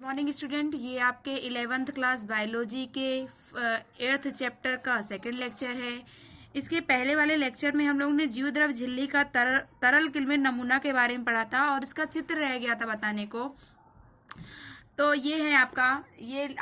Morning student, ये आपके 11th class biology के 8th चैप्टर का सेकंड लेक्चर है। इसके पहले वाले लेक्चर में हम लोगों ने जीवद्रव झिल्ली का तरल किल्विन नमूना के बारे में पढ़ा था और इसका चित्र रह गया था बताने को। तो ये है ये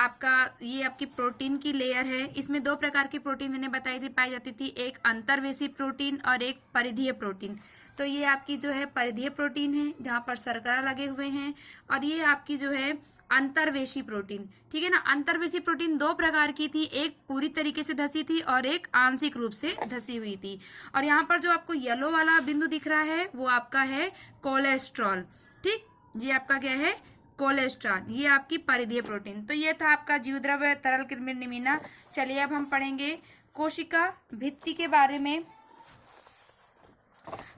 आपकी प्रोटीन की लेयर है। इसमें दो प्रकार की प्रोटीन मैंने बताई थी पाई जाती थी, एक अंतर्वेशी प्रोटीन और एक परिधीय प्रोटीन। तो ये आपकी जो है परिधीय प्रोटीन है जहां पर शर्करा लगे हुए हैं, और ये आपकी जो है अंतर्वेशी प्रोटीन, ठीक है ना। अंतर्वेशी प्रोटीन दो प्रकार की थी, एक पूरी तरीके से धसी थी और एक आंशिक रूप से धसी हुई थी। और यहाँ पर जो आपको येलो वाला बिंदु दिख रहा है वो आपका है कोलेस्ट्रॉल, ठीक। ये आपका क्या है, कोलेस्ट्रॉल। ये आपकी परिधीय प्रोटीन। तो ये था आपका जीवद्रव तरल किल्विन नमूना। चलिए अब हम पढ़ेंगे कोशिका भित्ति के बारे में।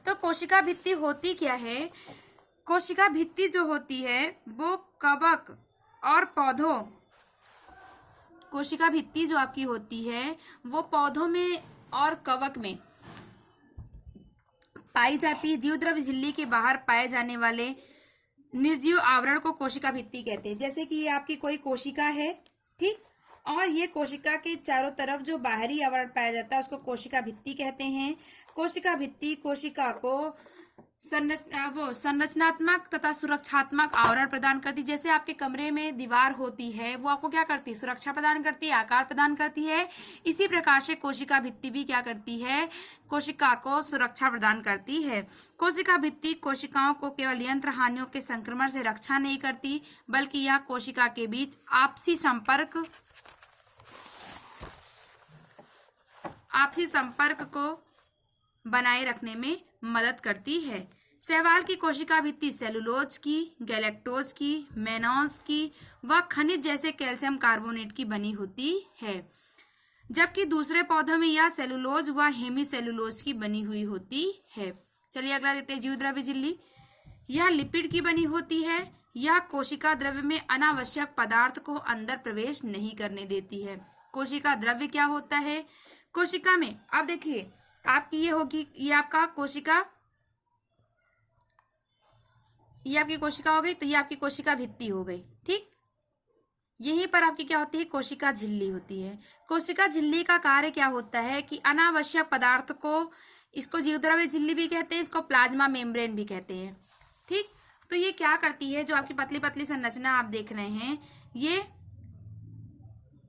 तो कोशिका भित्ति होती क्या है? कोशिका भित्ति जो होती है वो कवक और पौधों, कोशिका भित्ति जो आपकी होती है वो पौधों में और कवक में पाई जाती है। जीवद्रव झिल्ली के बाहर पाए जाने वाले निर्जीव आवरण को कोशिका भित्ति कहते हैं। जैसे कि ये आपकी कोई कोशिका है, ठीक, और ये कोशिका के चारों तरफ जो बाहरी आवरण पाया जाता है उसको कोशिका भित्ति कहते हैं। कोशिका भित्ति कोशिका को संरचनात्मक तथा सुरक्षात्मक आवरण प्रदान करती है। जैसे आपके कमरे में दीवार होती है वो आपको क्या करती है, सुरक्षा प्रदान करती है, आकार प्रदान करती है। इसी प्रकार से कोशिका भित्ति भी क्या करती है, कोशिका को सुरक्षा प्रदान करती है। कोशिका भित्ति कोशिकाओं को केवल यंत्र हानियों के संक्रमण से रक्षा नहीं करती, बल्कि यह कोशिका के बीच आपसी संपर्क को बनाए रखने में मदद करती है। शैवाल की कोशिका भित्ति सेलुलोज की, गैलेक्टोज की, मैनोज की व खनिज जैसे कैल्शियम कार्बोनेट की बनी होती है, जबकि दूसरे पौधों में यह सेलुलोज व हेमीसेलुलोज की बनी हुई होती है। चलिए अगला देखते हैं जीवद्रव्य झिल्ली। यह लिपिड की बनी होती है। यह कोशिका द्रव्य में अनावश्यक पदार्थ को अंदर प्रवेश नहीं करने देती है। कोशिका द्रव्य क्या होता है? कोशिका में अब देखिए आपकी ये होगी, ये आपकी कोशिका हो गई, तो ये आपकी कोशिका भित्ति हो गई, ठीक। यहीं पर आपकी क्या होती है, कोशिका झिल्ली होती है। कोशिका झिल्ली का कार्य क्या होता है कि अनावश्यक पदार्थ को, इसको जीवद्रव्य झिल्ली भी कहते हैं, इसको प्लाज्मा मेम्ब्रेन भी कहते हैं, ठीक। तो ये क्या करती है, जो आपकी पतली पतली संरचना आप देख रहे हैं, ये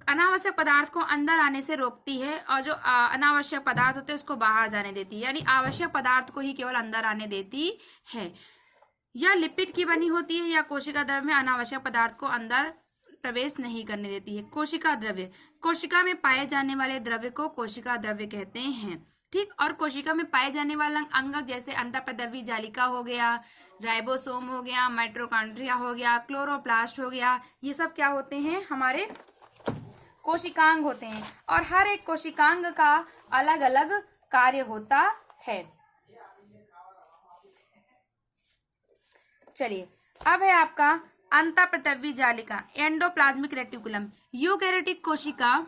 अनावश्यक पदार्थ को अंदर आने से रोकती है और जो अनावश्यक पदार्थ होते हैं उसको बाहर जाने देती है, यानी आवश्यक पदार्थ को ही केवल अंदर आने देती है। यह लिपिड की बनी होती है। या कोशिका द्रव्य में अनावश्यक पदार्थ को अंदर प्रवेश नहीं करने देती है। कोशिका द्रव्य, कोशिका में पाए जाने वाले द्रव्य को कोशिका द्रव्य कहते हैं, ठीक। और कोशिका में पाए जाने वाला अंग जैसे अंतःपदवी जालिका हो गया, राइबोसोम हो गया, माइटोकॉन्ड्रिया हो गया, क्लोरोप्लास्ट हो गया, ये सब क्या होते हैं, हमारे कोशिकांग होते हैं। और हर एक कोशिकांग का अलग अलग कार्य होता है। चलिए अब है आपका अंतःपदवी जालिका, एंडोप्लाज्मिक रेटिकुलम। यूकैरियोटिक कोशिका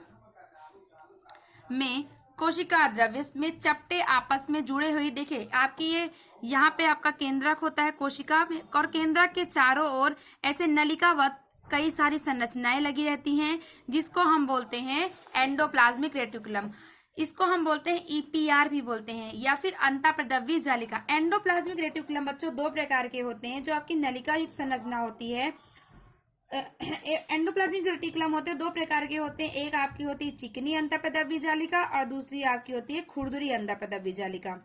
में कोशिका द्रव्य में चपटे आपस में जुड़े हुए, देखिए आपकी ये यहाँ पे आपका केंद्रक होता है कोशिका में, और केंद्रक के चारों ओर ऐसे नलिकावत कई सारी संरचनाएं लगी रहती हैं, जिसको हम बोलते हैं एंडोप्लाज्मिक रेटिकुलम। इसको हम बोलते हैं ईपीआर भी बोलते हैं, या फिर अंतःपदवी जालिका। एंडोप्लाज्मिक रेटिकुलम बच्चों दो प्रकार के होते हैं। जो आपकी नलिका युक्त संरचना होती है, एंडोप्लाज्मिक जो रेटिकुलम होते हैं दो प्रकार के होते हैं। एक आपकी होती है चिकनी अंतःपदवी जालिका और दूसरी आपकी होती है खुरदुरी अंतःपदवी जालिका।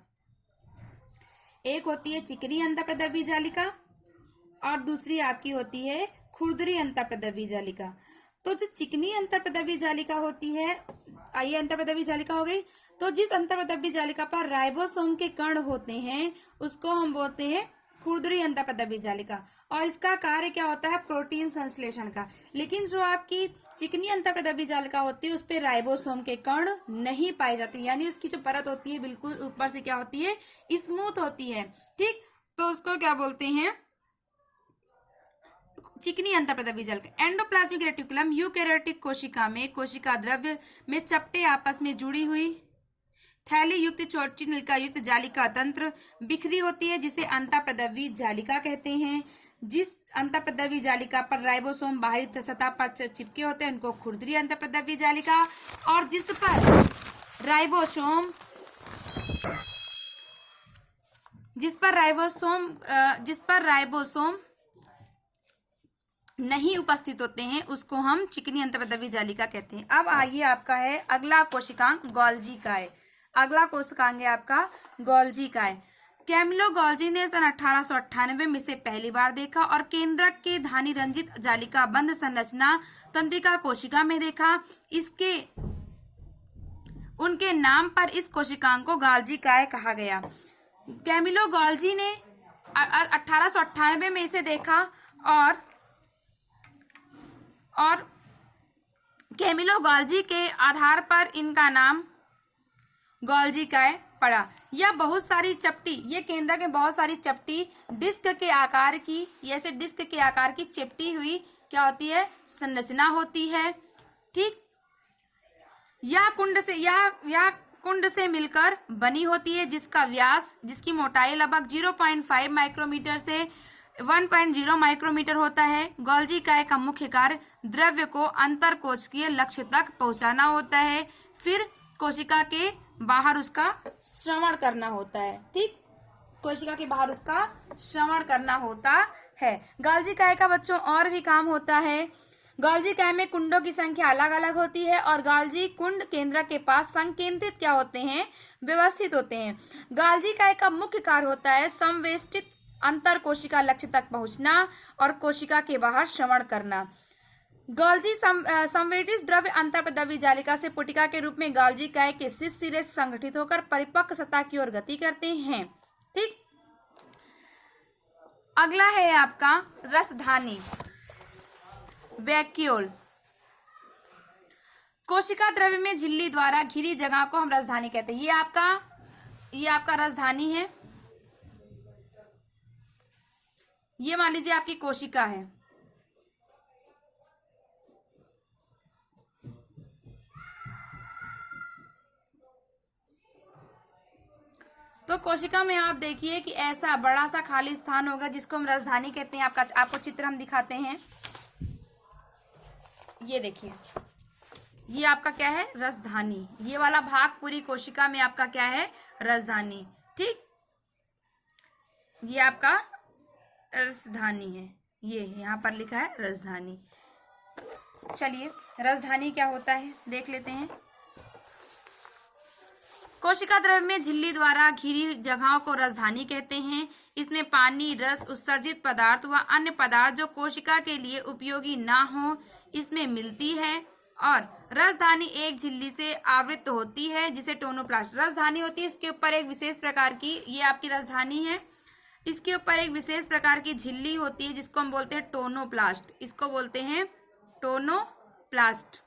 एक होती है चिकनी अंतःपदवी जालिका और दूसरी आपकी होती है खुरदुरी अंतःपदवी जालिका। तो जो चिकनी अंतःपदवी जालिका होती है, ये अंतःपदवी जालिका हो गई। तो जिस अंतःपदवी जालिका पर राइबोसोम के कण होते हैं उसको हम बोलते हैं खुरदुरी अंतःपदवी जालिका, और इसका कार्य क्या होता है, प्रोटीन संश्लेषण का। लेकिन जो आपकी चिकनी अंतःपदवी जालिका होती है उस पे राइबोसोम के कण नहीं पाए जाते, यानी उसकी जो परत होती है बिल्कुल ऊपर से क्या होती है, स्मूथ होती है, ठीक। तो उसको क्या बोलते हैं, चिकनी अंतःपदवी जालिका। एंडोप्लाज्मिक रेटिकुलम यूकैरियोटिक कोशिका में कोशिका द्रव्य में चपटे आपस में जुड़ी हुई थैली युक्त छोटी नलिका युक्त जालिका तंत्र बिखरी होती है, जिसे अंतःपदवी जालिका कहते हैं। जिस अंतःप्रद्रवी जालिका पर राइबोसोम बाहरी सतह पर चिपके होते हैं उनको खुरदरी अंतःप्रद्रवी जालिका, और जिस पर राइबोसोम नहीं उपस्थित होते हैं उसको हम चिकनी अंतःप्रद्रवी जालिका कहते हैं। अब आइए आपका है अगला कोशिकांग गोल्जी का है। अगला कोशिकांग है आपका गोल्जी का है। कैमिलो गोल्जी ने सन 1898 में इसे पहली बार देखा और केंद्रक के धानी रंजित जालिका बंद संरचना तंत्रिका कोशिका में देखा। उनके नाम पर इस कोशिकांग को गोल्जी काय कहा गया। कैमिलो गोल्जी ने 1898 में इसे देखा और कैमिलो गोल्जी के आधार पर इनका नाम गोल्जी काय पड़ा। यह बहुत सारी चपटी, ये केंद्रक में बहुत सारी चपटी डिस्क के आकार की, ऐसे डिस्क के आकार की चिपटी हुई क्या होती है, संरचना होती है। ठीक, यह कुंड से मिलकर बनी होती है, जिसका व्यास, जिसकी मोटाई लगभग 0.5 माइक्रोमीटर से 1.0 माइक्रोमीटर होता है। गोल्जी काय का मुख्य कार्य द्रव्य को अंतरकोशिकीय लक्ष्य तक पहुंचाना होता है, फिर कोशिका के बाहर उसका श्रवण करना होता है। ठीक, कोशिका के बाहर उसका श्रवण करना होता है। गोल्जी काय का बच्चों और भी काम होता है। गोल्जी काय में कुंडों की संख्या अलग अलग होती है और गोल्जी कुंड केंद्रक के पास संकेंद्रित क्या होते हैं, व्यवस्थित होते हैं। गोल्जी काय का मुख्य कार्य होता है समवेष्टित अंतर कोशिका लक्ष्य तक पहुंचना और कोशिका के बाहर श्रवण करना। गोल्जी संवेदित द्रव्य अंतःप्रद्रवी जालिका से पुटिका के रूप में गोल्जी काय के शीर्ष सिरे से संगठित होकर परिपक्व सतह की ओर गति करते हैं। ठीक, अगला है आपका रसधानी वैक्यूल। कोशिका द्रव्य में झिल्ली द्वारा घिरी जगह को हम रसधानी कहते हैं। ये आपका रसधानी है। ये मान लीजिए आपकी कोशिका है। तो कोशिका में आप देखिए कि ऐसा बड़ा सा खाली स्थान होगा जिसको हम रसधानी कहते हैं। आपको चित्र हम दिखाते हैं। ये देखिए, ये आपका क्या है, रसधानी। ये वाला भाग पूरी कोशिका में आपका क्या है, रसधानी। ठीक, ये आपका रसधानी है। ये यहाँ पर लिखा है रसधानी। चलिए, रसधानी क्या होता है देख लेते हैं। कोशिका द्रव्य में झिल्ली द्वारा घिरी जगहों को रसधानी कहते हैं। इसमें पानी, रस, उत्सर्जित पदार्थ व अन्य पदार्थ जो कोशिका के लिए उपयोगी ना हो इसमें मिलती है और रसधानी एक झिल्ली से आवृत होती है जिसे टोनोप्लास्ट रसधानी होती है। इसके ऊपर एक विशेष प्रकार की, ये आपकी रसधानी है, इसके ऊपर एक विशेष प्रकार की झिल्ली होती है जिसको हम बोलते हैं टोनोप्लास्ट। इसको बोलते हैं टोनोप्लास्ट।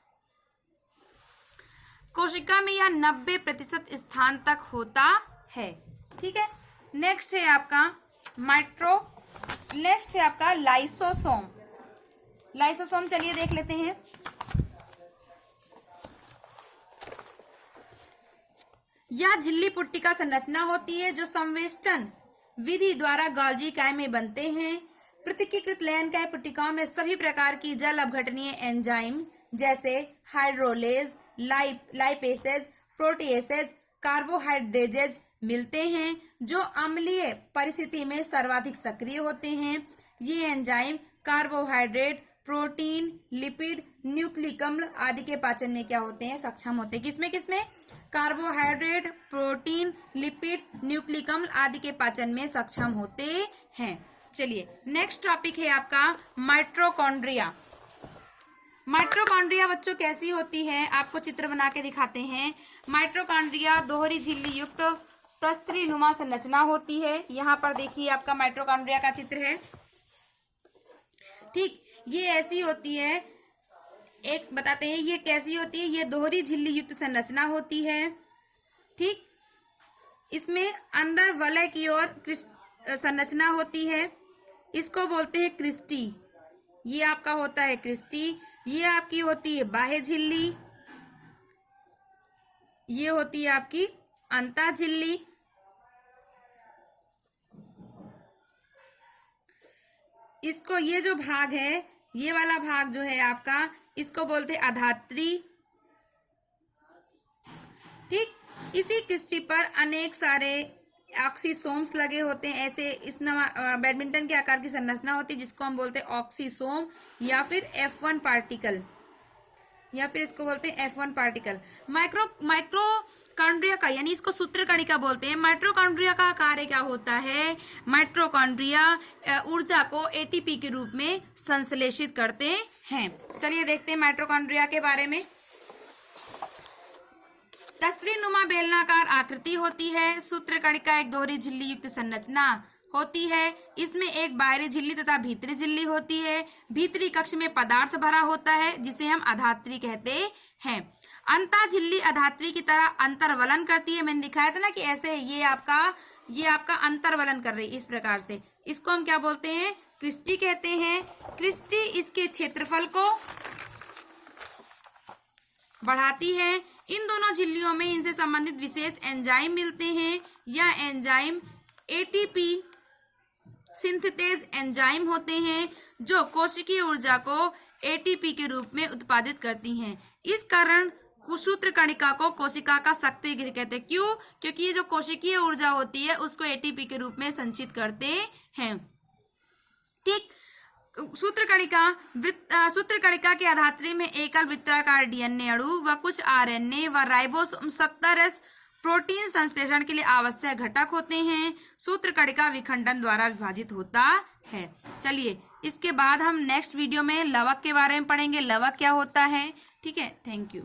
कोशिका में यह 90% स्थान तक होता है। ठीक है, नेक्स्ट है आपका लाइसोसोम। लाइसोसोम चलिए देख लेते हैं। यह झिल्ली पुट्टिका संरचना होती है जो संवेष्टन विधि द्वारा गोल्जी काय में बनते हैं। पृथकीकृत लयनकाय पुट्टिकाओं में सभी प्रकार की जल अपघटनीय एंजाइम जैसे हाइड्रोलेज, लाइपेसेज, प्रोटीएसेज, कार्बोहाइड्रेजेज मिलते हैं जो अम्लीय परिस्थिति में सर्वाधिक सक्रिय होते हैं। ये enzyme carbohydrate, protein, lipid, nucleic अम्ल आदि के पाचन में क्या होते हैं, सक्षम होते हैं। किसमें कार्बोहाइड्रेट, प्रोटीन, लिपिड, न्यूक्लिक अम्ल आदि के पाचन में सक्षम होते हैं। चलिए, नेक्स्ट टॉपिक है आपका माइटोकॉन्ड्रिया। माइटोकॉन्ड्रिया बच्चों कैसी होती है, आपको चित्र बना के दिखाते हैं। माइटोकॉन्ड्रिया दोहरी झिल्ली युक्त तस्त्री नुमा संरचना होती है। यहाँ पर देखिए आपका माइटोकॉन्ड्रिया का चित्र है। ठीक, ये ऐसी होती है, एक बताते हैं ये कैसी होती है। ये दोहरी झिल्ली युक्त संरचना होती है। ठीक, इसमें अंदर वलय की ओर संरचना होती है, इसको बोलते हैं क्रिस्टी। ये आपका होता है क्रिस्टी। ये आपकी होती है बाह्य झिल्ली, ये होती है आपकी अंतः झिल्ली। इसको ये जो भाग है, ये वाला भाग जो है आपका, इसको बोलते हैं अधात्री। ठीक, इसी किस्ती पर अनेक सारे ऑक्सीसोम्स लगे होते हैं। ऐसे इस बैडमिंटन के आकार की संरचना होती है जिसको हम बोलते हैं ऑक्सीसोम या फिर F1 पार्टिकल, या फिर इसको बोलते हैं F1 पार्टिकल। माइट्रोकॉन्ड्रिया का, यानी इसको सूत्रकणिका बोलते हैं। माइट्रोकॉन्ड्रिया का कार्य क्या होता है? माइट्रोकॉन्ड्रिया ऊर्जा को एटीपी के रूप में संश्लेषित करते हैं। चलिए देखते हैं माइट्रोकॉन्ड्रिया के बारे में। तस्वीर नुमा बेलनाकार आकृति होती है। सूत्रकणिका एक दोहरी झिल्ली युक्त संरचना होती है। इसमें एक बाहरी झिल्ली तथा भीतरी झिल्ली होती है। भीतरी कक्ष में पदार्थ भरा होता है जिसे हम अधात्री कहते हैं। अंता झिल्ली अधात्री की तरह अंतर्वलन करती है। मैंने दिखाया था ना कि ऐसे ये आपका अंतर्वलन कर रही है इस प्रकार से। इसको हम क्या बोलते हैं? क्रिस्टी कहते हैं। क्रिस्टी इसके क्षेत्रफल को बढ़ाती है। इन दोनों झिल्लियों में इनसे संबंधित विशेष एंजाइम मिलते हैं। यह एंजाइम एटीपी सिंथेटेज एंजाइम होते हैं जो कोशिकीय ऊर्जा को एटीपी के रूप में उत्पादित करती हैं। इस कारण सूत्रकणिका को कोशिका का शक्ति गृह कहते हैं। क्यों? क्योंकि ये जो कोशिकीय ऊर्जा होती है उसको एटीपी के रूप में संचित करते हैं। ठीक, सूत्रकणिका के अधात्री में एकल वृत्ताकार डीएनए अणु व कुछ आरएनए व राइबोसोम 70S प्रोटीन संश्लेषण के लिए आवश्यक घटक होते हैं। सूत्रकणिका विखंडन द्वारा विभाजित होता है। चलिए इसके बाद हम नेक्स्ट वीडियो में लवक के बारे में पढ़ेंगे। लवक क्या होता है? ठीक है, थैंक यू।